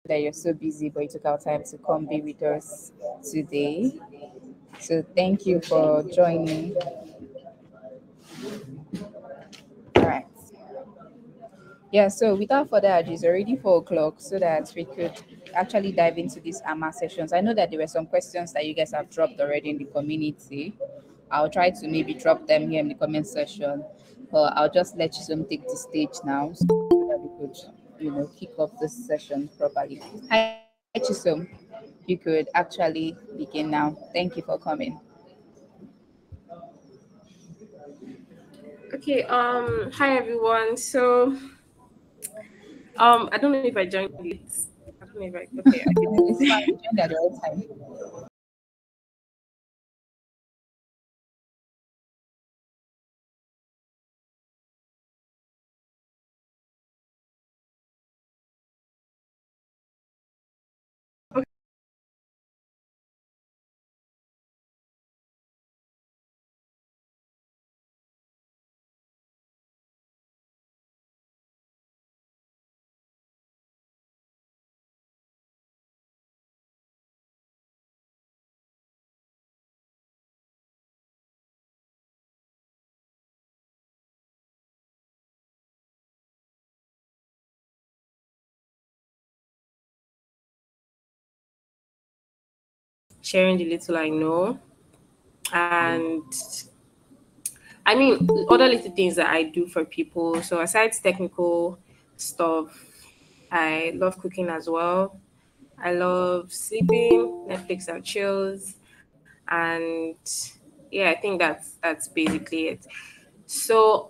that you're so busy, but you took out time to come be with us today. So thank you for joining. All right. Yeah, so without further ado, it's already 4 o'clock so that we could actually dive into these AMA sessions. I know that there were some questions that you guys have dropped already in the community. I'll try to maybe drop them here in the comment section, but I'll just let Chisom take the stage now so that we could, kick off this session properly. Hi, Chisom. You could actually begin now. Thank you for coming. Okay, hi everyone. So, I don't know if I joined it. I don't know if I, okay, I It's fine. did. You joined at the right time. Sharing the little I know. And I mean, other little things that I do for people. So, aside technical stuff, I love cooking as well. I love sleeping, Netflix and chills. And yeah, I think that's basically it. So,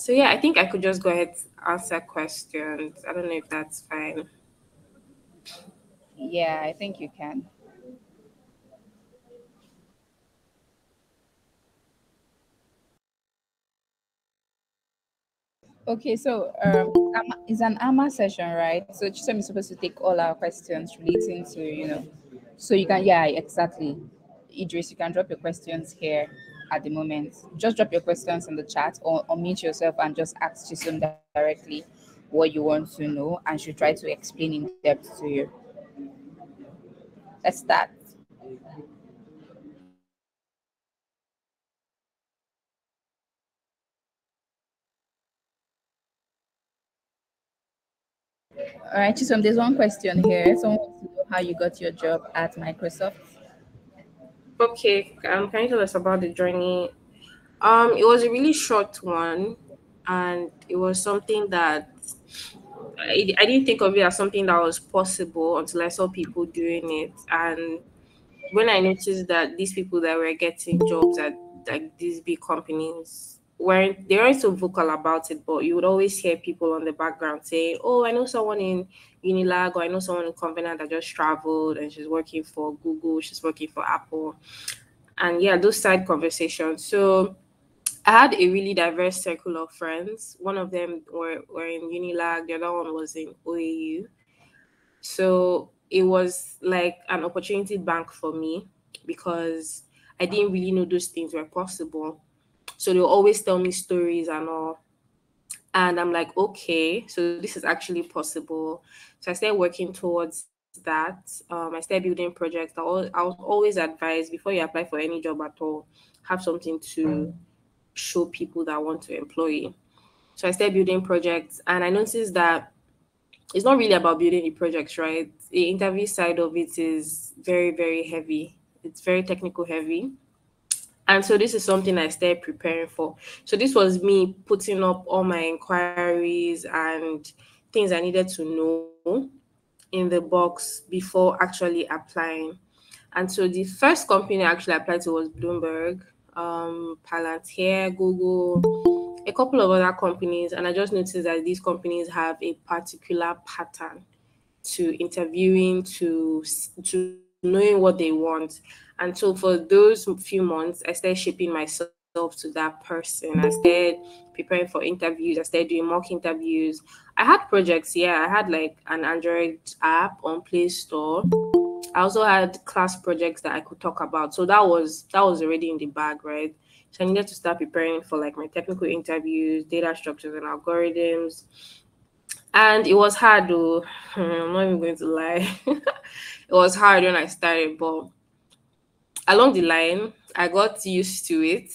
yeah, I think I could just go ahead and answer questions. I don't know if that's fine. Yeah, I think you can. Okay, so it's an AMA session, right? So Chisom is supposed to take all our questions relating to, so you can, yeah, exactly. Idris, you can drop your questions here at the moment. Just drop your questions in the chat or unmute yourself and just ask Chisom directly what you want to know, and she'll try to explain in depth to you. Let's start. All right, Chisom, there's one question here. Someone wants to know how you got your job at Microsoft. Okay, can you tell us about the journey? It was a really short one, and it was something that I didn't think of it as something that was possible until I saw people doing it. And when I noticed that these people that were getting jobs at like these big companies weren't so vocal about it, but you would always hear people on the background say, "Oh, I know someone in Unilag, or I know someone in Covenant that just traveled and she's working for Google, she's working for Apple," and yeah, those side conversations. So I had a really diverse circle of friends. One of them were in Unilag, the other one was in OAU. So it was like an opportunity bank for me because I didn't really know those things were possible. So they'll always tell me stories and all. And I'm like, okay, so this is actually possible. So I started working towards that. I started building projects. I was always advised before you apply for any job at all, have something to show people that want to employ you. So I started building projects, and I noticed that it's not really about building the projects, right? The interview side of it is very, very heavy. It's very technical heavy. And so this is something I started preparing for. So this was me putting up all my inquiries and things I needed to know in the box before actually applying. And so the first company I actually applied to was Bloomberg, Palantir, Google, a couple of other companies. And I just noticed that these companies have a particular pattern to interviewing, to knowing what they want. And so for those few months, I started shaping myself to that person. I started preparing for interviews. I started doing mock interviews. I had projects. Yeah, I had like an Android app on Play Store. I also had class projects that I could talk about. So that was already in the bag, right? So I needed to start preparing for like my technical interviews, data structures and algorithms. And it was hard though. I'm not even going to lie. It was hard when I started, but along the line, I got used to it.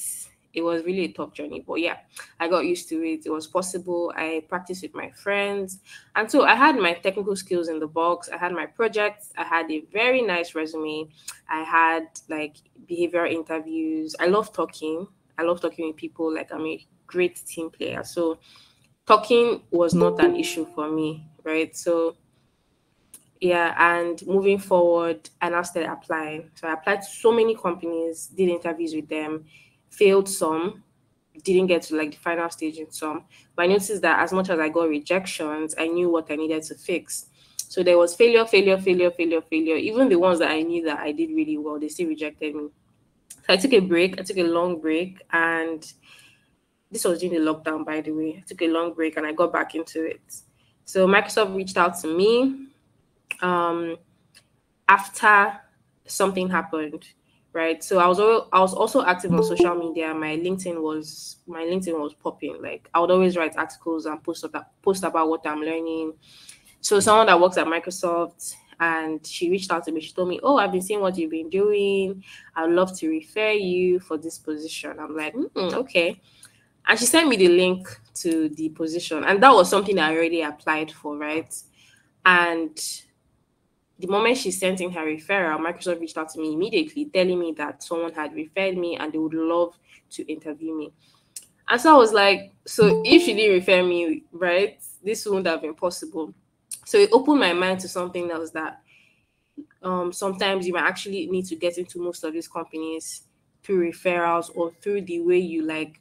It was really a tough journey, but yeah, I got used to it. It was possible. I practiced with my friends. And so I had my technical skills in the box. I had my projects. I had a very nice resume. I had like behavioral interviews. I love talking. I love talking with people. Like, I'm a great team player. So talking was not an issue for me, right? So yeah, and moving forward, I now started applying. So I applied to so many companies, did interviews with them, failed some, didn't get to like the final stage in some. But I noticed that as much as I got rejections, I knew what I needed to fix. So there was failure, failure, failure, failure, failure. Even the ones that I knew that I did really well, they still rejected me. So I took a break. I took a long break, and this was during the lockdown, by the way. I took a long break and I got back into it. So Microsoft reached out to me. Um, After something happened, right? So I was also active on social media. My LinkedIn was popping. Like, I would always write articles and post about what I'm learning. So someone that works at Microsoft, and she reached out to me. She told me, "Oh, I've been seeing what you've been doing. I'd love to refer you for this position." I'm like, okay. And she sent me the link to the position, and that was something I already applied for, right? And the moment she sent in her referral, Microsoft reached out to me immediately, telling me that someone had referred me and they would love to interview me. And so I was like, so if she didn't refer me, right, this wouldn't have been possible. So it opened my mind to something else, that sometimes you might actually need to get into most of these companies through referrals or through the way you like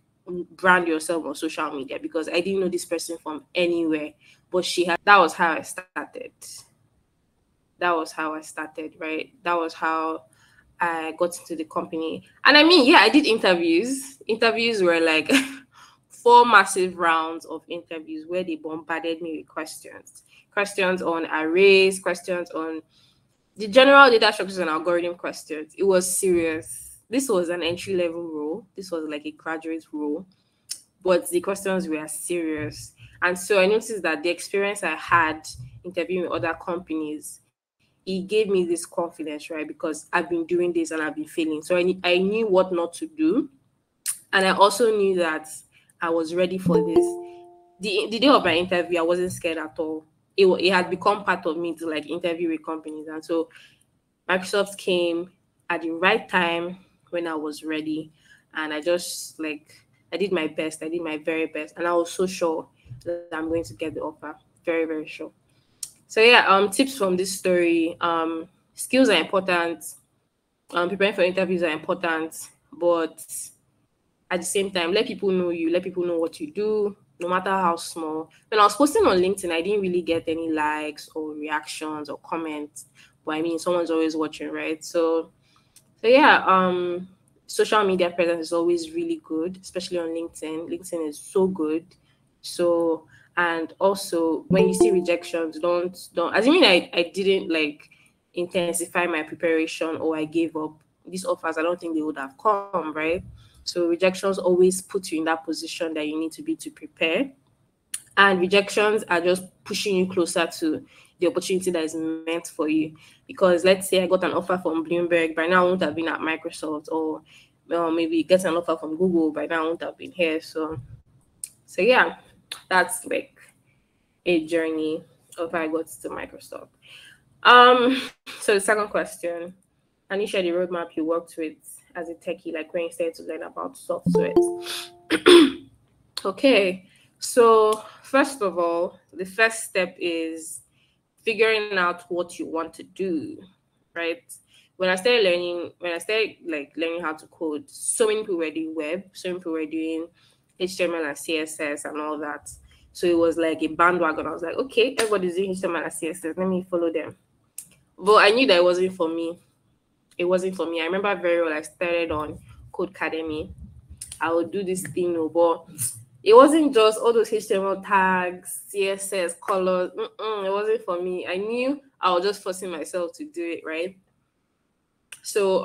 brand yourself on social media, because I didn't know this person from anywhere, but she had. That was how I started. Right? That was how I got into the company. And I mean, yeah, I did interviews. Interviews were like four massive rounds of interviews where they bombarded me with questions. Questions on arrays, questions on the general data structures and algorithm questions. It was serious. This was an entry level role. This was like a graduate role, but the questions were serious. And so I noticed that the experience I had interviewing other companies, it gave me this confidence, right? Because I've been doing this and I've been failing. So I knew what not to do. And I also knew that I was ready for this. The day of my interview, I wasn't scared at all. It had become part of me to like interview with companies. And so Microsoft came at the right time when I was ready. And I just like, I did my best. I did my very best. And I was so sure that I'm going to get the offer. Very, very sure. So yeah, tips from this story. Skills are important. Preparing for interviews are important, but at the same time, let people know you, let people know what you do, no matter how small. When I was posting on LinkedIn, I didn't really get any likes or reactions or comments. But I mean, someone's always watching, right? So yeah, social media presence is always really good, especially on LinkedIn. LinkedIn is so good. So, and also when you see rejections, don't as I mean I didn't like intensify my preparation or I gave up. These offers, I don't think they would have come, right? So rejections always put you in that position that you need to be to prepare, and rejections are just pushing you closer to the opportunity that is meant for you. Because let's say I got an offer from Bloomberg, by now I won't have been at Microsoft, or maybe get an offer from Google, by now I won't have been here. So yeah, that's like a journey of how I got to Microsoft. So the second question, can you share the roadmap you worked with as a techie, like when you started to learn about software? Okay, so first of all, the first step is figuring out what you want to do, right? When I started like learning how to code, so many people were doing web, so many people were doing HTML and CSS and all that. So it was like a bandwagon. I was like, okay, everybody's doing HTML and CSS, let me follow them. But I knew that it wasn't for me. It wasn't for me. I remember very well I started on Code Academy. I would do this thing, no, but it wasn't just all those HTML tags, CSS, colors. It wasn't for me. I knew I was just forcing myself to do it, right? So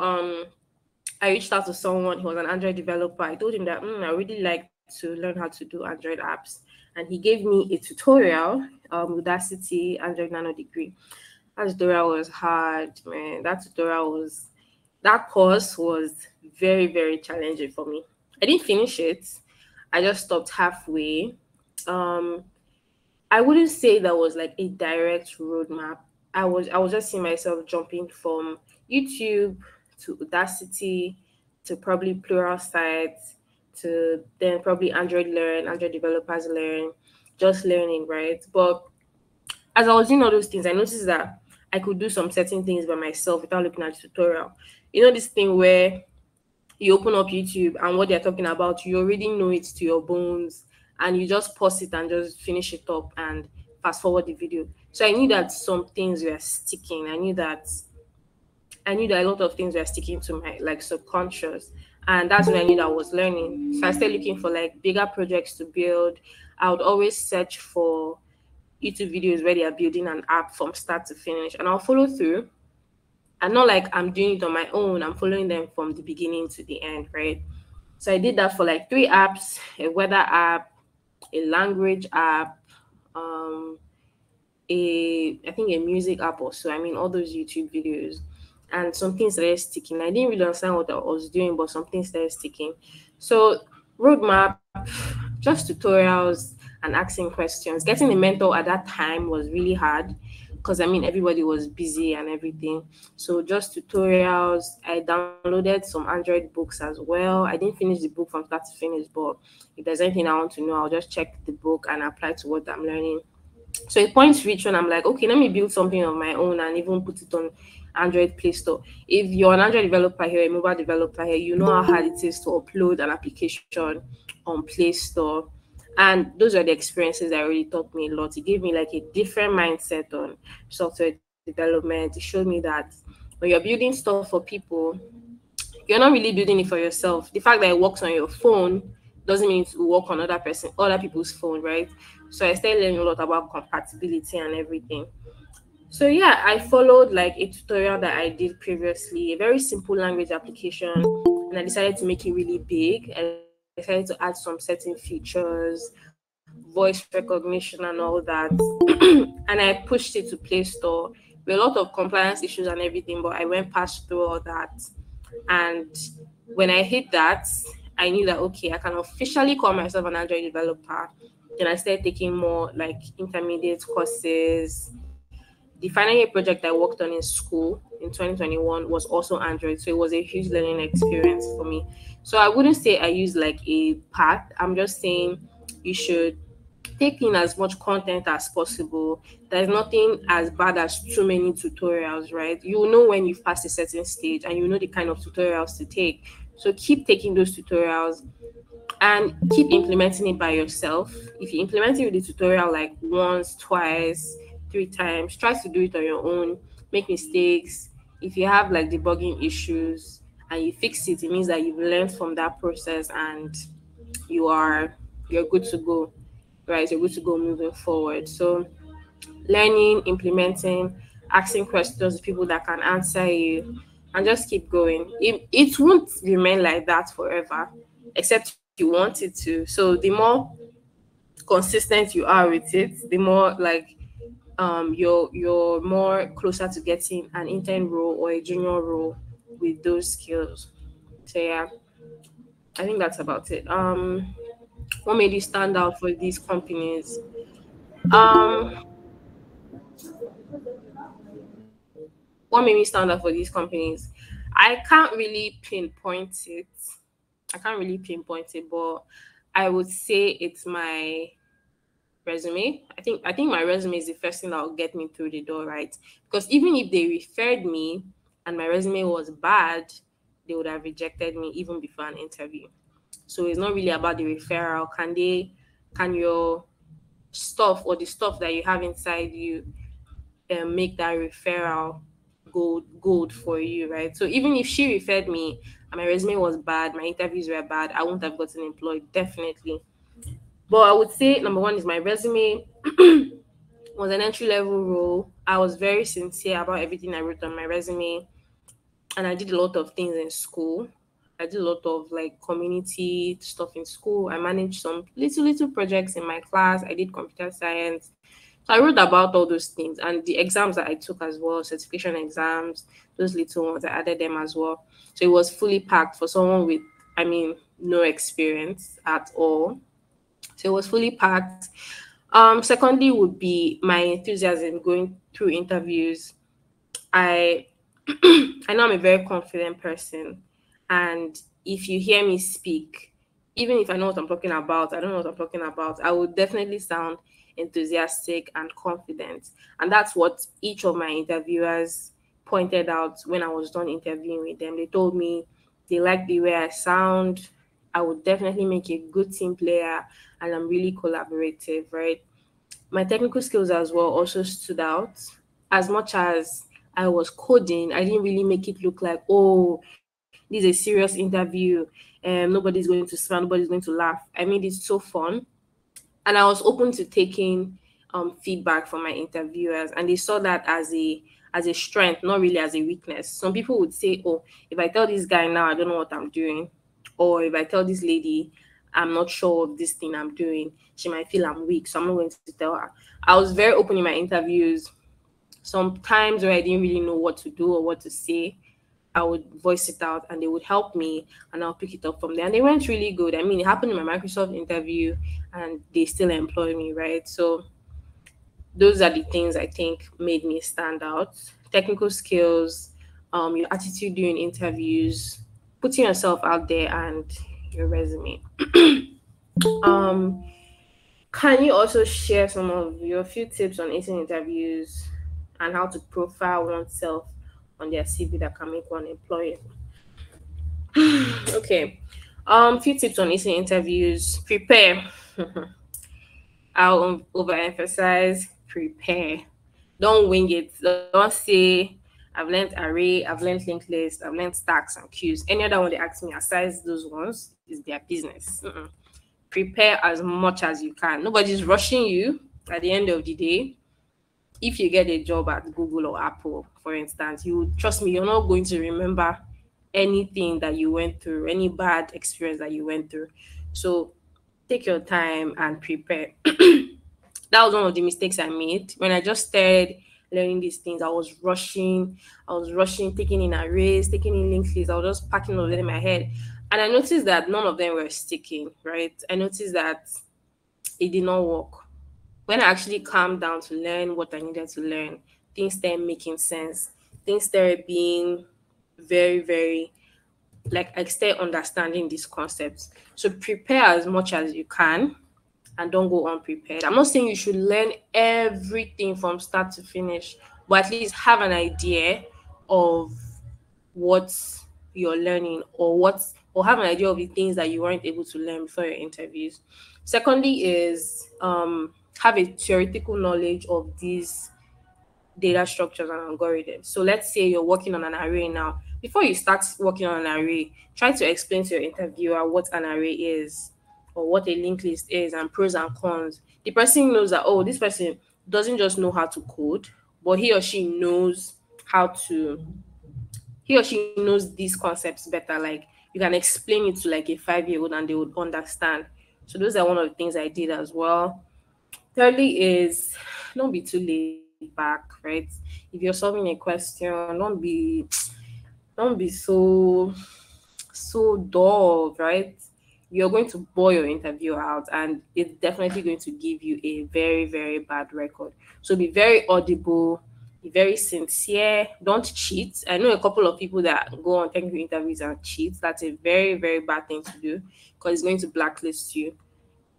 I reached out to someone who was an Android developer. I told him that I really like to learn how to do Android apps. and he gave me a tutorial, Udacity Android Nano degree. That tutorial was hard, man. That course was very, very challenging for me. I didn't finish it. I just stopped halfway. Um, I wouldn't say that was like a direct roadmap. I was just seeing myself jumping from YouTube to Udacity to probably plural sites to then probably Android developers learn, just learning, right? But as I was doing all those things, I noticed that I could do some certain things by myself without looking at the tutorial. You know, this thing where you open up YouTube and what they're talking about, you already know it to your bones, and you just pause it and just finish it up and fast forward the video. So I knew that some things were sticking. I knew that a lot of things were sticking to my like subconscious. And that's when I knew that I was learning. So I started looking for like bigger projects to build. I would always search for YouTube videos where they are building an app from start to finish, and I'll follow through. And not like I'm doing it on my own, I'm following them from the beginning to the end, right? So I did that for like three apps: a weather app, a language app, um, a I think a music app also. I mean, all those YouTube videos, and some things started sticking. I didn't really understand what I was doing, but some things started sticking. So roadmap, just tutorials and asking questions. Getting a mentor at that time was really hard because I mean everybody was busy and everything. So just tutorials. I downloaded some Android books as well. I didn't finish the book from start to finish, but if there's anything I want to know, I'll just check the book and apply to what I'm learning. So a point reached when I'm like, okay, let me build something of my own and even put it on Android Play Store. If you're an Android developer here, a mobile developer here, you know how hard it is to upload an application on Play Store. And those are the experiences that really taught me a lot. It gave me like a different mindset on software development. It showed me that when you're building stuff for people, you're not really building it for yourself. The fact that it works on your phone doesn't mean it will work on other people's phone, right? So I started learning a lot about compatibility and everything. So yeah, I followed like a tutorial that I did previously, a very simple language application, and I decided to make it really big. I decided to add some certain features, voice recognition and all that. And I pushed it to Play Store with a lot of compliance issues and everything, but I went past through all that. And when I hit that, I knew that okay, I can officially call myself an Android developer. Then I started taking more like intermediate courses. The final year project I worked on in school in 2021 was also Android, so it was a huge learning experience for me. So I wouldn't say I use like a path. I'm just saying you should take in as much content as possible. There's nothing as bad as too many tutorials, right? You will know when you've passed a certain stage and you know the kind of tutorials to take. So keep taking those tutorials and keep implementing it by yourself. If you implement it with the tutorial like once, twice, three times, try to do it on your own, make mistakes. If you have like debugging issues and you fix it, it means that you've learned from that process and you are you're good to go. Right, you're good to go moving forward. So learning, implementing, asking questions to people that can answer you, and just keep going. It won't remain like that forever, except you want it to. So the more consistent you are with it, the more like you're more closer to getting an intern role or a junior role with those skills. So yeah, I think that's about it. What made you stand out for these companies? Um, what made me stand out for these companies? I can't really pinpoint it. I can't really pinpoint it, but I would say it's my resume. I think my resume is the first thing that will get me through the door, right? Because even if they referred me and my resume was bad, they would have rejected me even before an interview. So it's not really about the referral. Can your stuff or the stuff that you have inside you make that referral gold for you, right? So even if she referred me and my resume was bad, my interviews were bad, I wouldn't have gotten employed, definitely. But I would say number one is my resume was an entry level role. I was very sincere about everything I wrote on my resume, and I did a lot of things in school. I did a lot of like community stuff in school. I managed some little projects in my class. I did computer science. So I wrote about all those things and the exams that I took as well, certification exams, those little ones, I added them as well. So it was fully packed for someone with, I mean, no experience at all. So it was fully packed. Secondly would be my enthusiasm going through interviews. I I know I'm a very confident person, and if you hear me speak, even if I know what I'm talking about, I don't know what I'm talking about, I will definitely sound enthusiastic and confident. And that's what each of my interviewers pointed out when I was done interviewing with them. They told me they like the way I sound. I would definitely make a good team player, and I'm really collaborative, right? My technical skills as well also stood out. As much as I was coding, I didn't really make it look like, oh, this is a serious interview and nobody's going to smile, nobody's going to laugh. I made it so fun. And I was open to taking feedback from my interviewers, and they saw that as a strength, not really as a weakness. Some people would say, oh, if I tell this guy now I don't know what I'm doing, or if I tell this lady I'm not sure of this thing I'm doing, she might feel I'm weak, so I'm not going to tell her. I was very open in my interviews. Sometimes where I didn't really know what to do or what to say, I would voice it out and they would help me and I'll pick it up from there. And they went really good. I mean, it happened in my Microsoft interview and they still employ me, right? So those are the things I think made me stand out. Technical skills, your attitude during interviews, putting yourself out there, and your resume. Um, can you also share some of your few tips on acing interviews and how to profile oneself on their CV that can make one employer? Okay. Few tips on acing interviews. Prepare. I'll overemphasize prepare. Don't wing it. Don't say I've learned array, I've learned linked list, I've learned stacks and queues. Any other one they ask me aside those ones is their business. Prepare as much as you can. Nobody's rushing you at the end of the day. If you get a job at Google or Apple, for instance, you trust me, you're not going to remember anything that you went through, any bad experience that you went through. So take your time and prepare. That was one of the mistakes I made when I just started learning these things. I was rushing, taking in arrays, taking in linked lists. I was just packing all of them in my head. And I noticed that none of them were sticking, right? I noticed that it did not work. When I actually calmed down to learn what I needed to learn, things started making sense. Things started being very, like I started understanding these concepts. So prepare as much as you can and don't go unprepared. I'm not saying you should learn everything from start to finish, but at least have an idea of what you're learning or have an idea of the things that you weren't able to learn before your interviews. Secondly is have a theoretical knowledge of these data structures and algorithms. So let's say you're working on an array now. Before you start working on an array, try to explain to your interviewer what an array is or what a linked list is and pros and cons. The person knows that, oh, this person doesn't just know how to code, but how to he or she knows these concepts better. Like you can explain it to like a 5-year-old and they would understand. So those are one of the things I did as well. Thirdly is don't be too laid back, right? If you're solving a question, don't be so dull, right? You're going to bore your interview out and it's definitely going to give you a very bad record. So be very audible, be very sincere, don't cheat. I know a couple of people that go on technical interviews and cheat. That's a very bad thing to do because it's going to blacklist you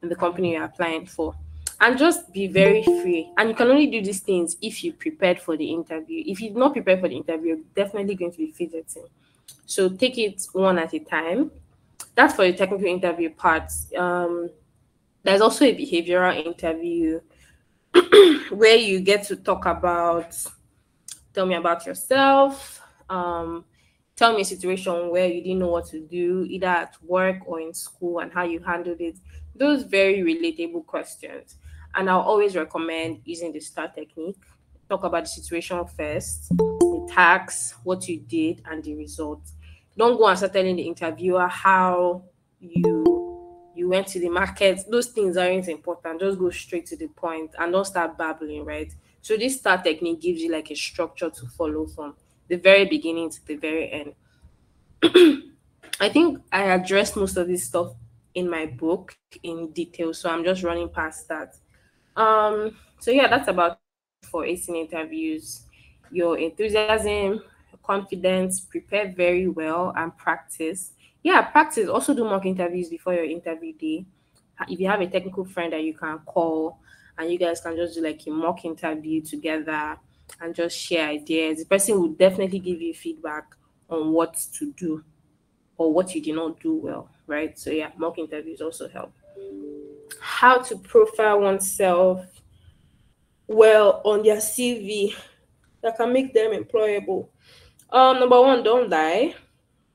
in the company you're applying for. And just be very free. And you can only do these things if you prepared for the interview. If you're not prepared for the interview, you're definitely going to be fidgeting. So take it one at a time. That's for the technical interview part. There's also a behavioral interview where you get to talk about, tell me about yourself, tell me a situation where you didn't know what to do, either at work or in school, and how you handled it. Those very relatable questions. And I'll always recommend using the STAR technique. Talk about the situation first, the tasks, what you did, and the result. Don't go and start telling the interviewer how you went to the market. Those things aren't important. Just go straight to the point and don't start babbling, right? So this star technique gives you like a structure to follow from the very beginning to the very end. I think I addressed most of this stuff in my book in detail, so I'm just running past that. So yeah, that's about it for 18 interviews. Your enthusiasm, confidence, prepare very well and practice. Yeah, practice. Also do mock interviews before your interview day. If you have a technical friend that you can call and you guys can just do like a mock interview together and just share ideas, the person will definitely give you feedback on what to do or what you did not do well, right? So yeah, mock interviews also help. How to profile oneself well on their CV that can make them employable. Number one, don't lie.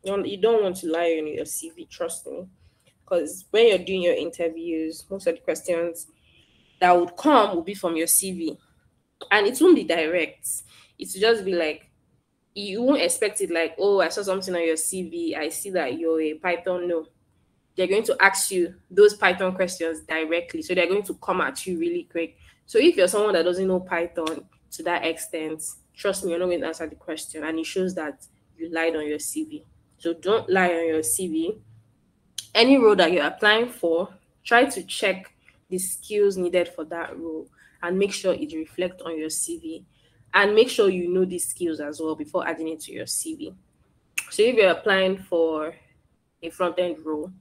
You don't want to lie on your CV, trust me. Because when you're doing your interviews, most of the questions that would come will be from your CV. And it won't be direct. It will just be like, you won't expect it like, oh, I saw something on your CV. I see that you're a Python. No, they're going to ask you those Python questions directly. So they're going to come at you really quick. So if you're someone that doesn't know Python to that extent, trust me, you're not going to answer the question. And it shows that you lied on your CV. So don't lie on your CV. Any role that you're applying for, try to check the skills needed for that role and make sure it reflects on your CV. And make sure you know these skills as well before adding it to your CV. So if you're applying for a front end role,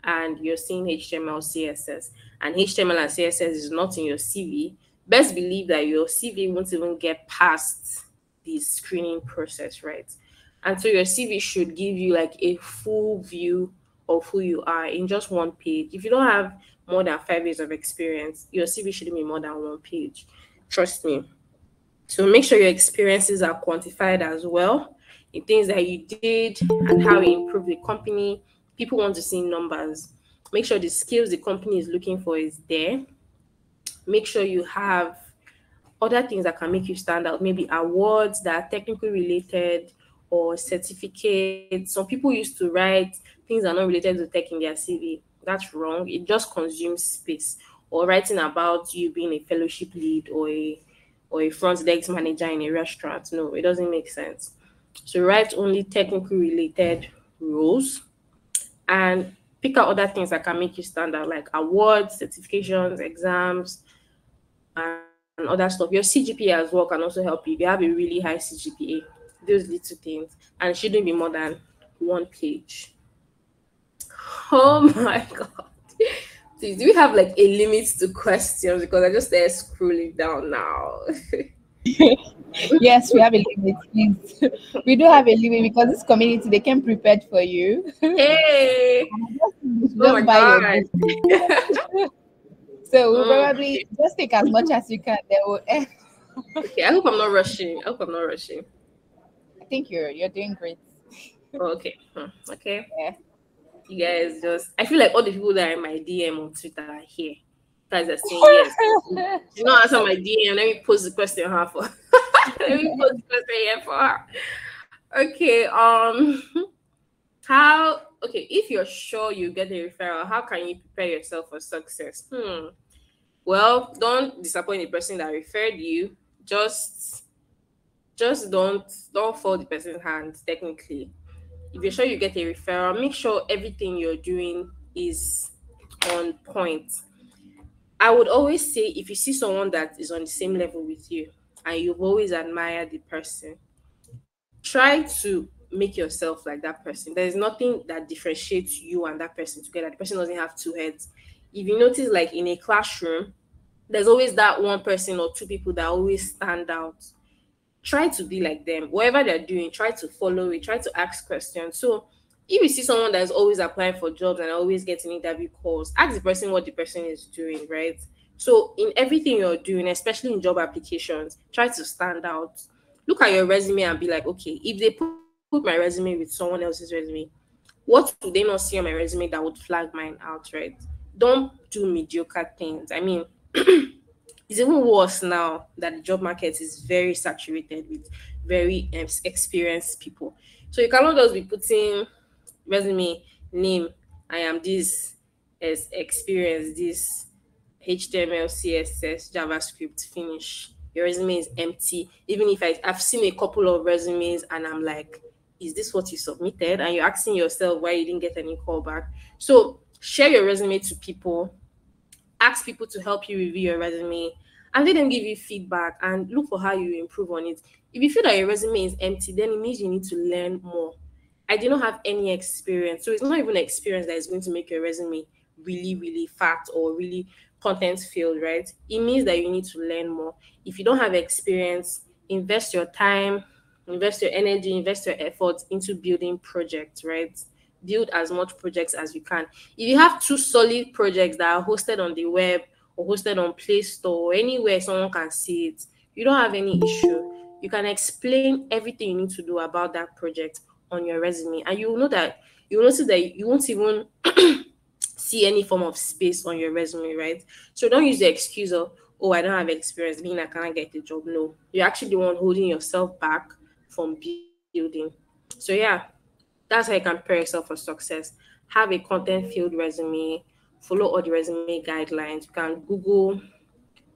and you're seeing HTML, CSS, and HTML and CSS is not in your CV, best believe that your CV won't even get past the screening process, right? And so your CV should give you like a full view of who you are in just one page. If you don't have more than 5 years of experience, your CV shouldn't be more than one page. Trust me. So make sure your experiences are quantified as well in things that you did and how it improved the company. People want to see numbers. Make sure the skills the company is looking for is there. Make sure you have other things that can make you stand out, maybe awards that are technically related or certificates. Some people used to write things that are not related to tech in their CV. That's wrong. It just consumes space. Or writing about you being a fellowship lead or a front desk manager in a restaurant. No, it doesn't make sense. So write only technically related roles and pick out other things that can make you stand out, like awards, certifications, exams, and other stuff. Your CGPA as well can also help you. If you have a really high CGPA, those little things, and it shouldn't be more than one page. Oh my god. Please, do we have like a limit to questions? Because I just started scrolling down now. Yes, we have a limit, please. We do have a limit because this community they came prepared for you. Hey! You should Oh my just buy your god. book. So we'll Okay. probably just take as much as you can. Then we'll end. Okay. I hope I'm not rushing. I hope I'm not rushing. I think you're doing great. Oh, okay. Okay. Yeah. You guys just, I feel like all the people that are in my DM on Twitter are here. You guys are saying yes. Do not answer my DM. Let me post the question her for. Let me post the question here for her. Okay. How? Okay. If you're sure you get a referral, how can you prepare yourself for success? Well, don't disappoint the person that referred you. Just, just don't fall the person's hands. Technically, if you're sure you get a referral, make sure everything you're doing is on point. I would always say if you see someone that is on the same level with you and you've always admired the person, try to make yourself like that person. There's nothing that differentiates you and that person together. The person doesn't have two heads. If you notice, like in a classroom, there's always that one person or two people that always stand out. Try to be like them. Whatever they're doing, try to follow it, try to ask questions. So if you see someone that's always applying for jobs and always getting interview calls, ask the person what the person is doing, right? So in everything you're doing, especially in job applications, try to stand out. Look at your resume and be like, okay, if they put my resume with someone else's resume, what would they not see on my resume that would flag mine out, right? Don't do mediocre things. I mean, it's even worse now that the job market is very saturated with very experienced people. So you cannot just be putting resume name, I am this, as experience this, HTML, CSS, JavaScript, finish. Your resume is empty. Even if I've seen a couple of resumes and I'm like, is this what you submitted? And you're asking yourself why you didn't get any callback. So share your resume to people, ask people to help you review your resume, and let them give you feedback and look for how you improve on it. If you feel that your resume is empty, then it means you need to learn more. I did not have any experience, so it's not even experience that is going to make your resume really, really fat or really content filled, right? It means that you need to learn more. If you don't have experience, invest your time, invest your energy, invest your effort into building projects, right? Build as much projects as you can. If you have two solid projects that are hosted on the web or hosted on Play Store or anywhere someone can see it, you don't have any issue. You can explain everything you need to do about that project on your resume, and you will know that you will notice that you won't even see any form of space on your resume, right? So don't use the excuse of, oh, I don't have experience, meaning I cannot get the job. No, you're actually the one holding yourself back from building. So yeah, that's how you can prepare yourself for success. Have a content filled resume, follow all the resume guidelines. You can Google,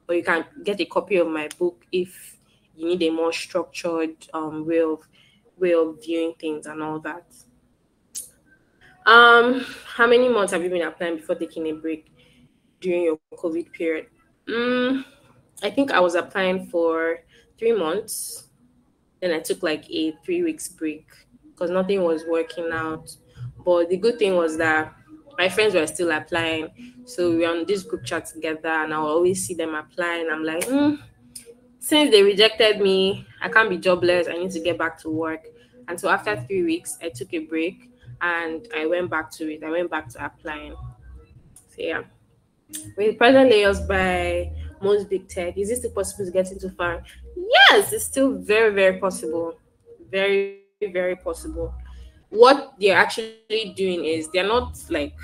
or you can get a copy of my book if you need a more structured way of viewing things and all that. How many months have you been applying before taking a break during your COVID period? Mm, I think I was applying for 3 months. Then I took like a 3 weeks break because nothing was working out. But the good thing was that my friends were still applying. So we were on this group chat together and I'll always see them applying. I'm like, since they rejected me, I can't be jobless. I need to get back to work. And so after 3 weeks, I took a break and I went back to it. I went back to applying. So yeah. With present layoffs by most big tech, is it still possible to get into FAANG? Yes, it's still very, very possible. Very, very possible. What they're actually doing is they're not like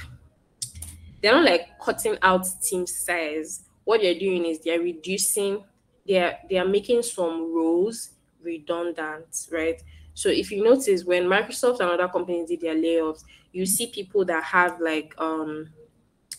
cutting out team size. What they're doing is they're reducing, they are making some roles redundant, right? So if you notice when Microsoft and other companies did their layoffs, you see people that have like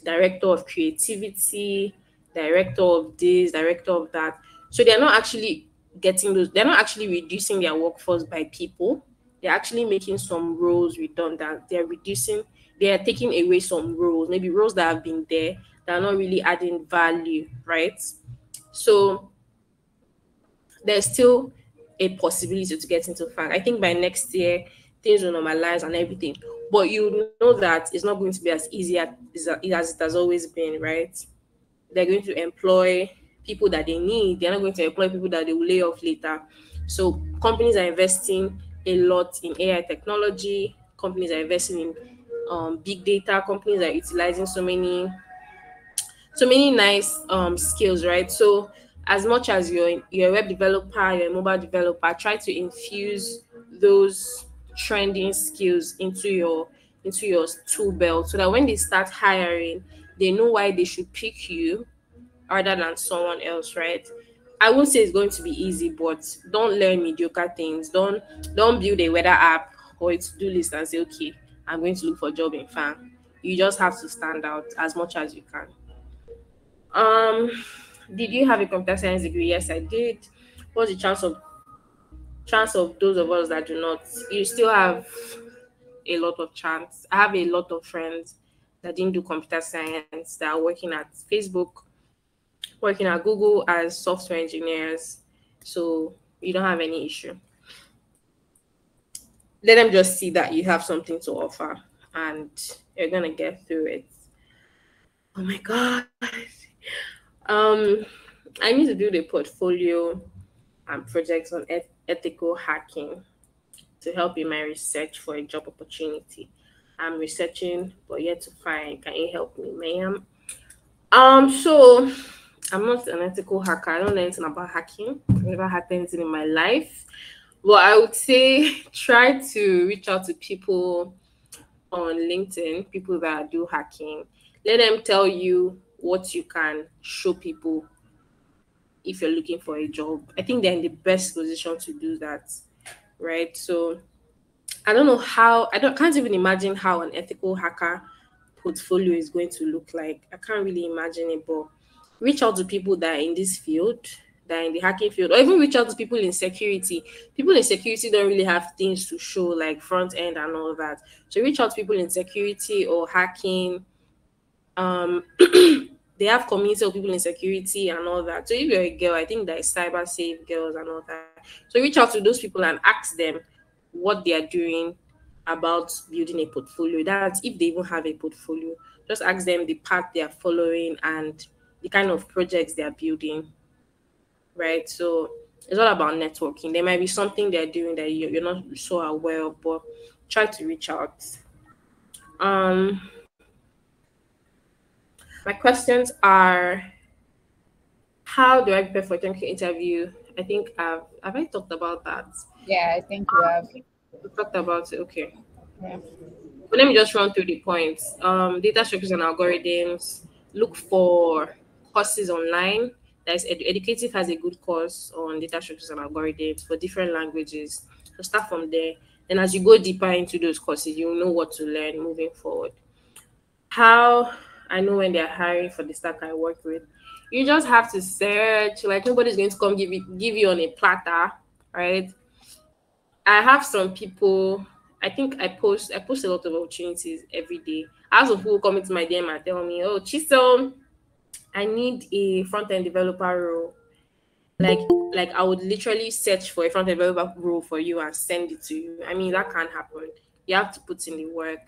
director of creativity, director of this, director of that. So they're not actually they're not actually reducing their workforce by people. They're actually making some roles redundant. They are taking away some roles, maybe roles that have been there that are not really adding value, right? So there's still a possibility to get into FANG. I think by next year things will normalize and everything. But you know that it's not going to be as easy as it has always been, right? They're going to employ people that they need. They're not going to employ people that they will lay off later. So companies are investing a lot in AI technology. Companies are investing in big data. Companies are utilizing so many nice skills, right? So as much as you're a web developer, you're a mobile developer, try to infuse those trending skills into your tool belt so that when they start hiring, they know why they should pick you rather than someone else, right? I won't say it's going to be easy, but don't learn mediocre things. Don't build a weather app or a to-do list and say, okay, I'm going to look for a job in FAANG. You just have to stand out as much as you can. Um, did you have a computer science degree? Yes, I did. What's the chance of those of us that do not? You still have a lot of chance. I have a lot of friends that didn't do computer science that are working at Facebook, working at Google as software engineers. So you don't have any issue. Let them just see that you have something to offer and you're gonna get through it. Oh my god. Um, I need to build a portfolio and projects on ethical hacking to help in my research for a job opportunity. I'm researching, but yet to find. Can you help me, ma'am? So I'm not an ethical hacker. I don't know anything about hacking. I've never hacked anything in my life. But I would say try to reach out to people on LinkedIn, people that do hacking. Let them tell you what you can show people if you're looking for a job. I think they're in the best position to do that, right? So I don't know how, can't even imagine how an ethical hacker portfolio is going to look like. I can't really imagine it, but reach out to people that are in this field, that are in the hacking field, or even reach out to people in security. People in security don't really have things to show like front end and all that. So reach out to people in security or hacking. They have community of people in security and all that. So if you're a girl, I think there is cyber safe girls and all that. So reach out to those people and ask them what they are doing about building a portfolio. That's if they even have a portfolio. Just ask them the path they are following and the kind of projects they are building, right? So it's all about networking. There might be something they're doing that you're not so aware of, but try to reach out. Um, my questions are: how do I prepare for a technical interview? I think have I talked about that? Yeah, I think you have. We talked about it. Okay. Yeah. But let me just run through the points. Data structures and algorithms. Look for courses online. There's Educative has a good course on data structures and algorithms for different languages. So start from there. Then as you go deeper into those courses, you'll know what to learn moving forward. How I know when they're hiring for the stack I work with. You just have to search. Like nobody's going to come give you on a platter, right? I have some people. I think I post a lot of opportunities every day. I have some people come into my DM and tell me, "Oh, Chisom, I need a front end developer role." Like like I would literally search for a front end developer role for you and send it to you. I mean that can't happen. You have to put in the work.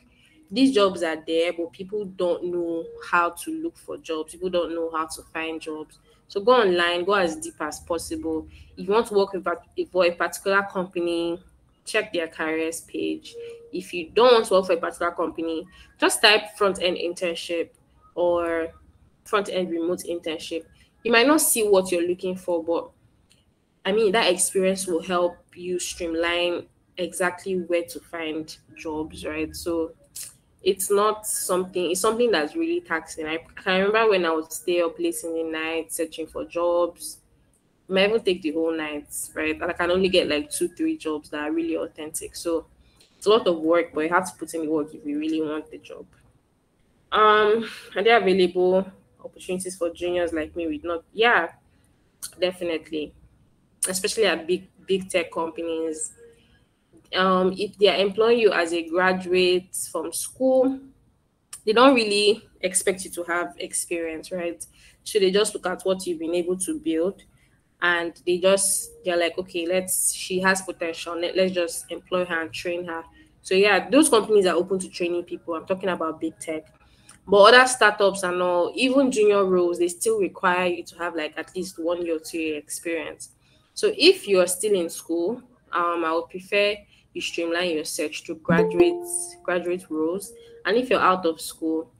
These jobs are there, but people don't know how to look for jobs. People don't know how to find jobs. So go online, go as deep as possible. If you want to work with for a particular company, check their careers page. If you don't want to work for a particular company, just type front end internship or front end remote internship. You might not see what you're looking for, but I mean, that experience will help you streamline exactly where to find jobs, right? So it's something that's really taxing. I can remember when I would stay up late in the night searching for jobs. I might even take the whole night, right? And I can only get like two, three jobs that are really authentic. So it's a lot of work, but you have to put in the work if you really want the job. Are there available opportunities for juniors like me with not? Yeah, definitely, especially at big tech companies. If they are employing you as a graduate from school, they don't really expect you to have experience, right? So they just look at what you've been able to build, and they're like, okay, she has potential. Let's just employ her and train her. So yeah, those companies are open to training people. I'm talking about big tech. But other startups and all, even junior roles, they still require you to have like at least 1 year or 2 year experience. So if you're still in school, I would prefer you streamline your search to graduate roles. And if you're out of school,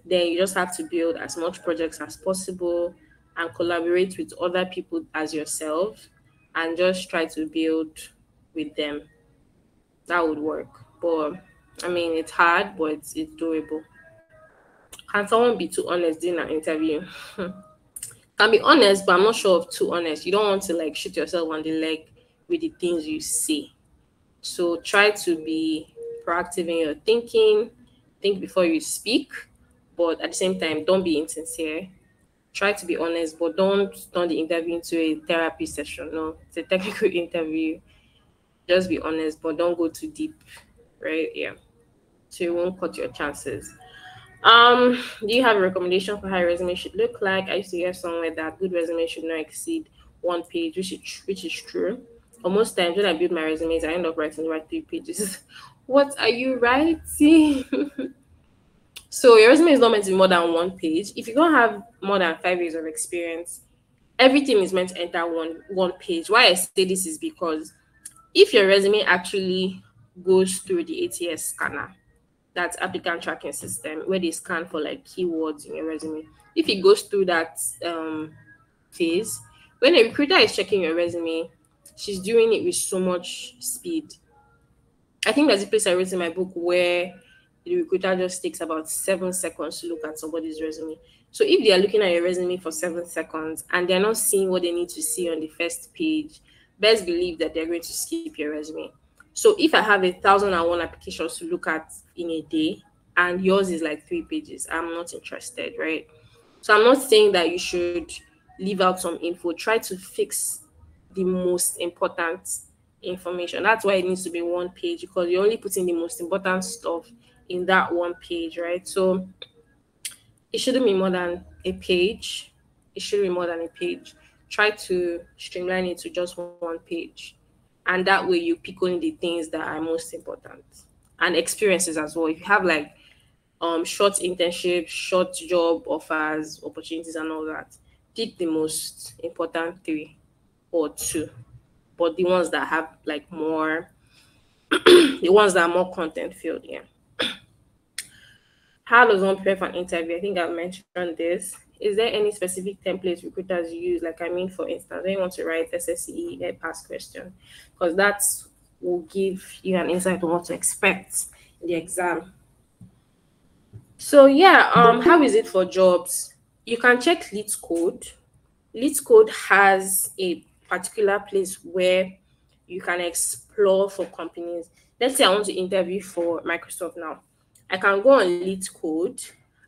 then you just have to build as much projects as possible and collaborate with other people as yourself and just try to build with them. That would work. But I mean, it's hard, but it's doable. Can someone be too honest during an interview? Can be honest, but I'm not sure of too honest. You don't want to like shoot yourself on the leg with the things you say. So try to be proactive in your thinking. Think before you speak, but at the same time, don't be insincere. Try to be honest, but don't turn the interview into a therapy session. No, it's a technical interview. Just be honest, but don't go too deep. Right? Yeah. So you won't cut your chances. Do you have a recommendation for how a resume should look like? I used to hear somewhere that good resume should not exceed 1 page, which is true. But most times when I build my resumes, I end up writing like 3 pages. What are you writing? So your resume is not meant to be more than 1 page. If you don't have more than 5 years of experience, everything is meant to enter one page. Why I say this is because if your resume actually goes through the ATS scanner, that applicant tracking system where they scan for like keywords in your resume. If it goes through that phase, when a recruiter is checking your resume, she's doing it with so much speed. I think there's a place I wrote in my book where the recruiter just takes about 7 seconds to look at somebody's resume. So if they are looking at your resume for 7 seconds and they're not seeing what they need to see on the first page, best believe that they're going to skip your resume. So if I have 1,001 applications to look at in a day and yours is like 3 pages, I'm not interested, right? So I'm not saying that you should leave out some info. Try to fix the most important information. That's why it needs to be one page, because you're only putting the most important stuff in that one page, right? So it shouldn't be more than a page. It shouldn't be more than a page. Try to streamline it to just one page. And that way you pick only the things that are most important. And experiences as well. If you have like short internships, short job offers, opportunities and all that, pick the most important three or two. But the ones that have like more the ones that are more content filled, yeah. How does one prepare for an interview? I think I've mentioned this. Is there any specific templates recruiters use? Like, I mean, for instance, when you want to write SSE pass question, because that will give you an insight on what to expect in the exam. So yeah, how is it for jobs? You can check Lead Code. Lead Code has a particular place where you can explore for companies. Let's say I want to interview for Microsoft now. I can go on Lead Code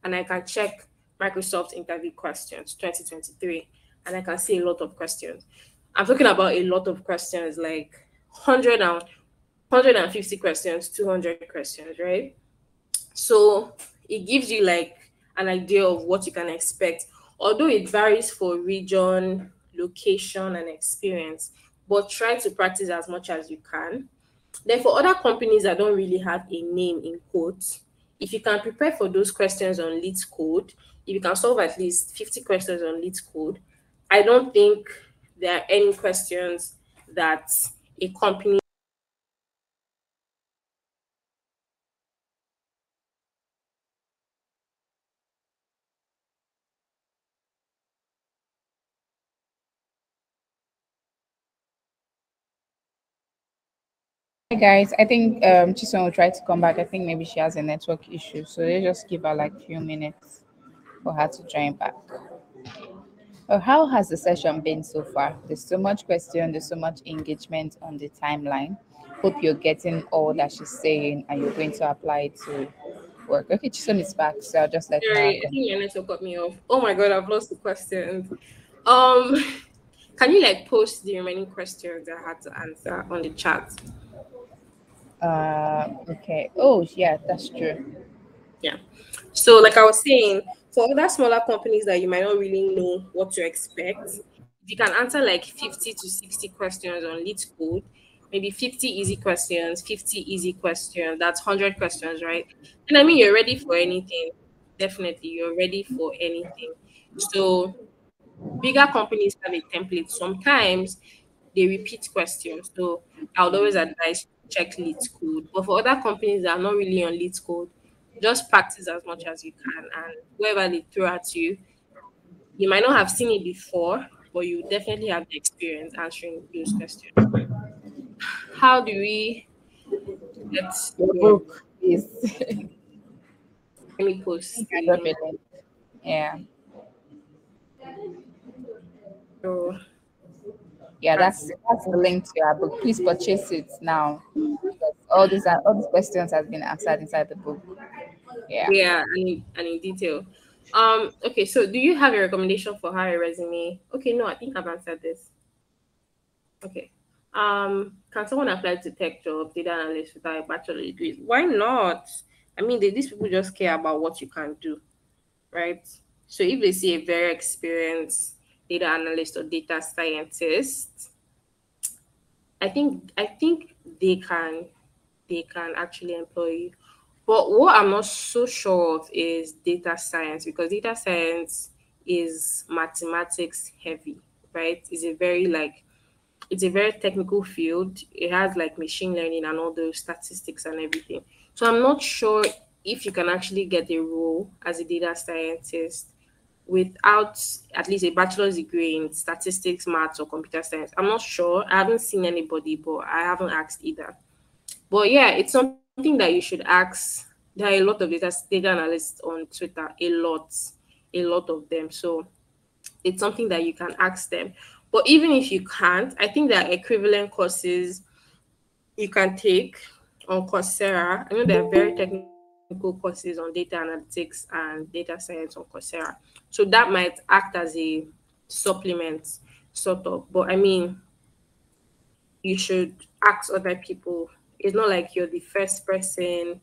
and I can check Microsoft interview questions 2023 and I can see a lot of questions. I'm talking about a lot of questions, like 100 and 150 questions, 200 questions, right? So it gives you like an idea of what you can expect, although it varies for region, location, and experience. But try to practice as much as you can. Then, for other companies that don't really have a name in quotes, if you can prepare for those questions on Lead Code, if you can solve at least 50 questions on Lead Code, I don't think there are any questions that a company. Hi guys, I think Chisom will try to come back. I think maybe she has a network issue, so let's just give her like few minutes for her to join back. How has the session been so far? There's so much question, there's so much engagement on the timeline. Hope you're getting all that she's saying and you're going to apply it to work. Okay, Chisom is back, so I'll just let her Sorry, I go. think your network cut me off. Oh my god, I've lost the questions. Um, can you like post the remaining questions I had to answer on the chat? Okay. Oh, yeah, that's true. Yeah. So, like I was saying, for other smaller companies that you might not really know what to expect, if you can answer like 50 to 60 questions on lead code, maybe 50 easy questions, 50 easy questions, that's 100 questions, right? And I mean, you're ready for anything. Definitely, you're ready for anything. So, bigger companies have a template. Sometimes they repeat questions. So I would always advise check lead code. But for other companies that are not really on lead code, just practice as much as you can. And wherever they throw at you, you might not have seen it before, but you definitely have the experience answering those questions. How do we get Your your book is. let me I post think I got the it. Yeah. your Yeah, as that's the link to our book. Please purchase it now because all these questions has been answered inside the book. Yeah. yeah, and in detail. Okay, so do you have a recommendation for how a resume? Okay, no, I think I've answered this. Okay. Can someone apply to tech job, data analyst without a bachelor degree? Why not? I mean, these people just care about what you can do, right? So if they see a very experienced data analyst or data scientist, I think they can actually employ you. But what I'm not so sure of is data science, because data science is mathematics heavy, right? It's a very technical field. It has like machine learning and all those statistics and everything. So I'm not sure if you can actually get a role as a data scientist without at least a bachelor's degree in statistics, maths, or computer science. I'm not sure. I haven't seen anybody, but I haven't asked either. But yeah, it's something that you should ask. There are a lot of data analysts on Twitter, a lot of them. So it's something that you can ask them. But even if you can't, I think there are equivalent courses you can take on Coursera. I know there are very technical courses on data analytics and data science on Coursera. So that might act as a supplement, sort of. But I mean, you should ask other people. It's not like you're the first person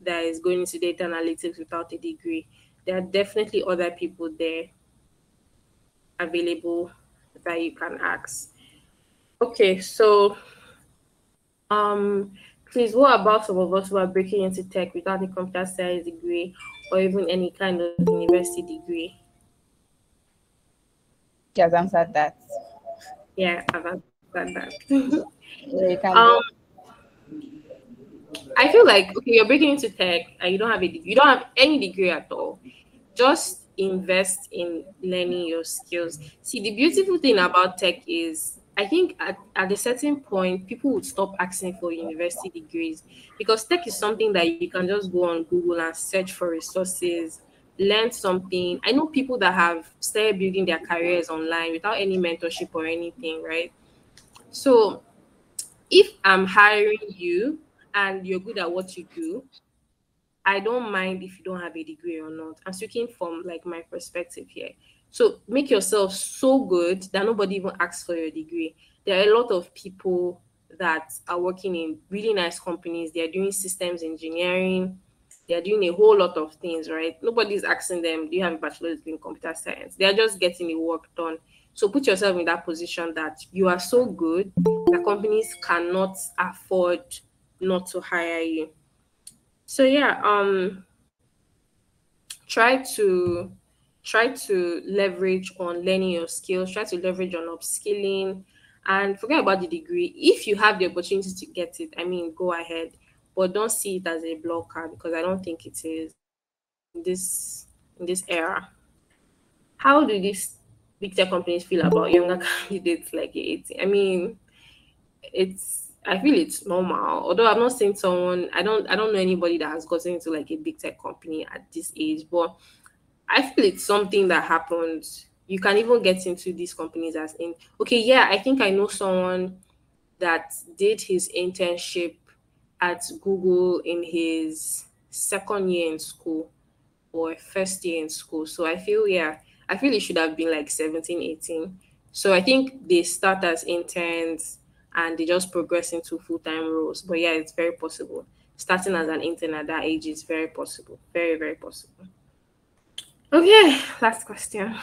that is going into data analytics without a degree. There are definitely other people there available that you can ask. Okay, so Um, please, what about some of us who are breaking into tech without a computer science degree or even any kind of university degree? She has answered that. Yeah, I've answered that. So you can um, go. I feel like okay, you're breaking into tech and you don't have a degree, you don't have any degree at all. Just invest in learning your skills. See, the beautiful thing about tech is I think at a certain point people would stop asking for university degrees because tech is something that you can just go on Google and search for resources, learn something. I know people that have started building their careers online without any mentorship or anything, right? So if I'm hiring you and you're good at what you do, I don't mind if you don't have a degree or not. I'm speaking from like my perspective here. So make yourself so good that nobody even asks for your degree. There are a lot of people that are working in really nice companies. They are doing systems engineering. They are doing a whole lot of things, right? Nobody's asking them, do you have a bachelor's degree in computer science? They are just getting the work done. So put yourself in that position that you are so good that companies cannot afford not to hire you. So yeah, try to try to leverage on learning your skills, try to leverage on upskilling, and forget about the degree. If you have the opportunity to get it, I mean, go ahead, but don't see it as a blocker because I don't think it is in this era. How do these big tech companies feel about younger candidates like 18? I mean, I feel it's normal. Although I've not seen someone, I don't know anybody that has gotten into like a big tech company at this age, but I feel it's something that happens. You can even get into these companies as in okay, yeah, I think I know someone that did his internship at Google in his second year in school or first year in school. So I feel yeah, I feel it should have been like 17, 18. So I think they start as interns and they just progress into full-time roles. But yeah, it's very possible. Starting as an intern at that age is very possible. Very, very possible. Okay, last question.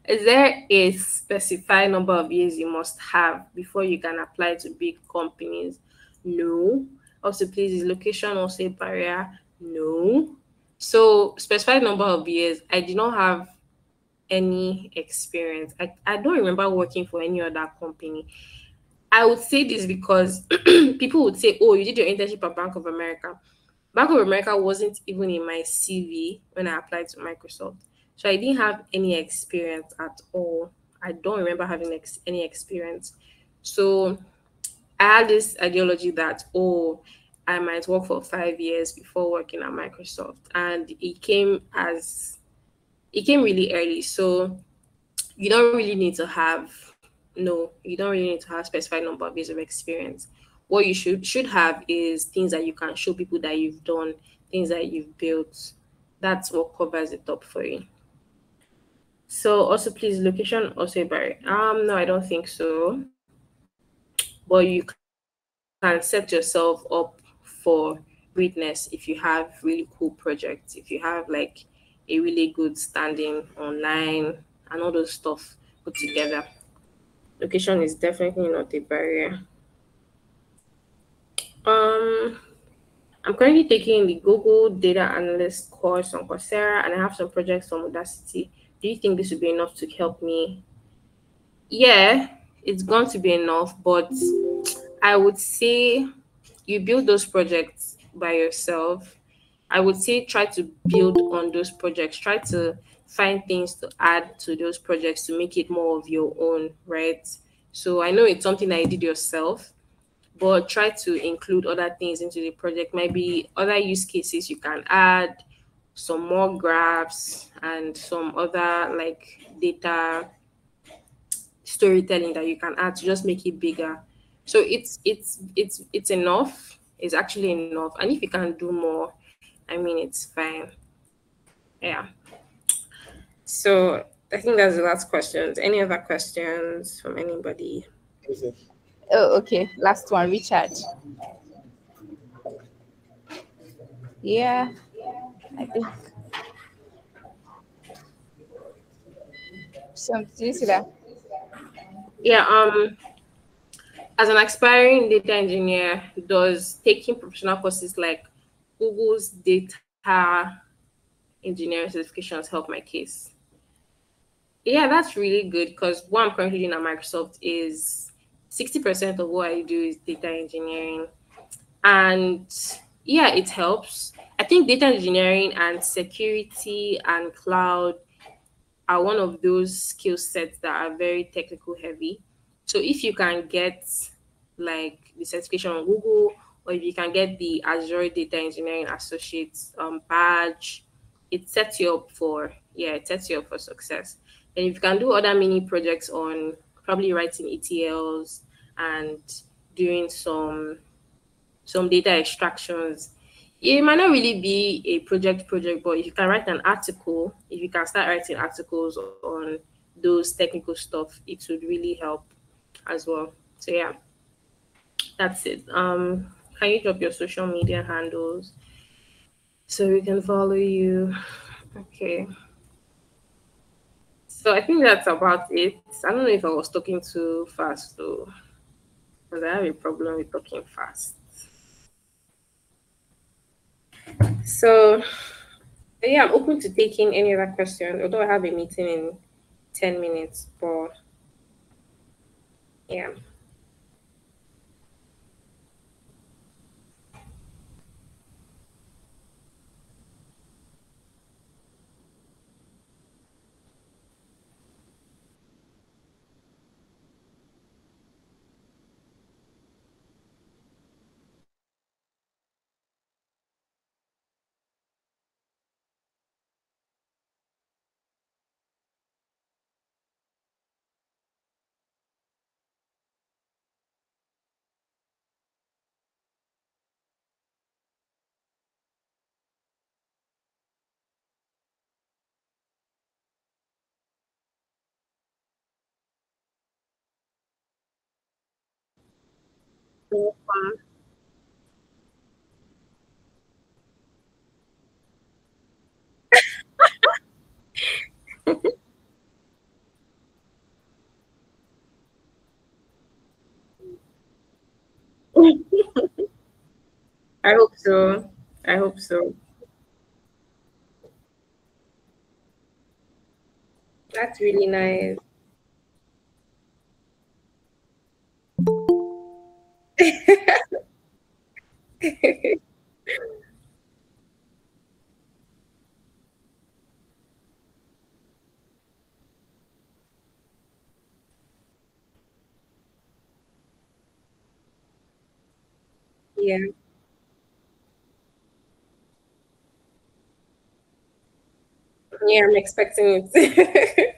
Is there a specified number of years you must have before you can apply to big companies? No. Also, please, is location also a barrier? No. So, specified number of years, I did not have any experience. I don't remember working for any other company. I would say this because people would say, oh, you did your internship at Bank of America. Bank of America wasn't even in my CV when I applied to Microsoft. So I didn't have any experience at all. I don't remember having any experience. So I had this ideology that, oh, I might work for 5 years before working at Microsoft. And it came really early. So you don't really need to have no, you don't really need to have specified number of years of experience. What you should have is things that you can show people that you've done, things that you've built. That's what covers it up for you. So also please location also a barrier. No, I don't think so. But you can set yourself up for greatness if you have really cool projects, if you have like a really good standing online and all those stuff put together. Location is definitely not a barrier. Um, I'm currently taking the Google Data Analyst course on Coursera, and I have some projects on Udacity. Do you think this would be enough to help me? Yeah, it's going to be enough, but I would say you build those projects by yourself. I would say try to build on those projects. Try to find things to add to those projects to make it more of your own, right? So I know it's something that you did yourself, but try to include other things into the project. Maybe other use cases you can add, some more graphs, and some other like data storytelling that you can add to just make it bigger. So it's enough. It's actually enough. And if you can do more, I mean it's fine. Yeah. So I think that's the last questions. Any other questions from anybody? Oh, okay. Last one, Richard. Yeah, I think some. Do you see that? Yeah, as an aspiring data engineer, does taking professional courses like Google's data engineering certifications help my case? Yeah, that's really good because what I'm currently doing at Microsoft is 60% of what I do is data engineering. And yeah, it helps. I think data engineering and security and cloud are one of those skill sets that are very technical heavy. So if you can get like the certification on Google, or if you can get the Azure Data Engineering Associates badge, it sets you up for it sets you up for success. And if you can do other mini projects on probably writing ETLs and doing some data extractions. It might not really be a project, but if you can write an article, if you can start writing articles on those technical stuff, it would really help as well. So yeah, that's it. Can you drop your social media handles so we can follow you? Okay. So I think that's about it. I don't know if I was talking too fast though, because I have a problem with talking fast. So yeah, I'm open to taking any other question, although I have a meeting in 10 minutes. But yeah. I hope so. I hope so. That's really nice. Yeah. Yeah, I'm expecting it.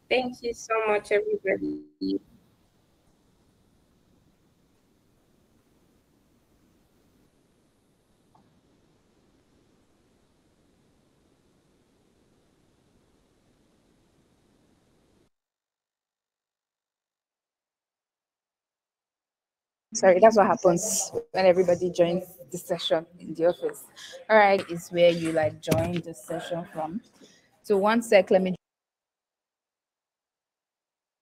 Thank you so much, everybody. Sorry, that's what happens when everybody joins the session in the office. All right, is where you like join the session from. So one sec, let me